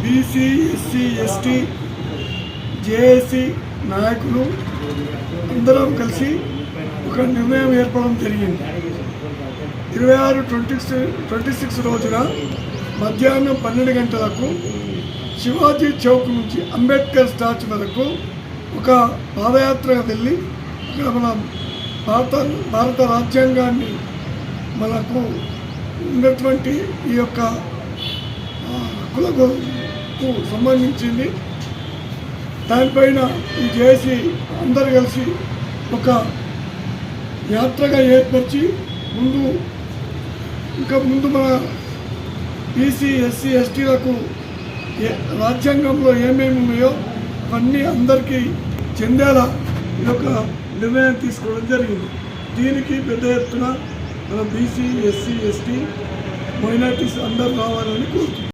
BC SC ST JAC నాయకులు అందరం కలిసి ఒక నిర్ణయం ఏర్పడడం జరిగింది. 26 రోజున మధ్యాహ్నం 12 గంటలకు శివాజీ చౌక్ నుంచి అంబేద్కర్ స్టాచ్యూ వరకు ఒక పాదయాత్రగా వెళ్ళి మన భారత రాజ్యాంగాన్ని మనకు ఉన్నటువంటి ఈ యొక్క హక్కులకు సంబంధించింది దానిపైన ఈ జేఏసీ అందరు కలిసి ఒక యాత్రగా ఏర్పరిచి ముందు మన బీసీ ఎస్సీ ఎస్టీలకు రాజ్యాంగంలో ఏమేమి ఉన్నాయో అవన్నీ అందరికీ చెందేలా ఈ యొక్క నిర్ణయం తీసుకోవడం జరిగింది. దీనికి పెద్ద ఎత్తున మన బీసీ ఎస్సీ ఎస్టీ మైనార్టీస్ అందరూ రావాలని కోరుతున్నాం.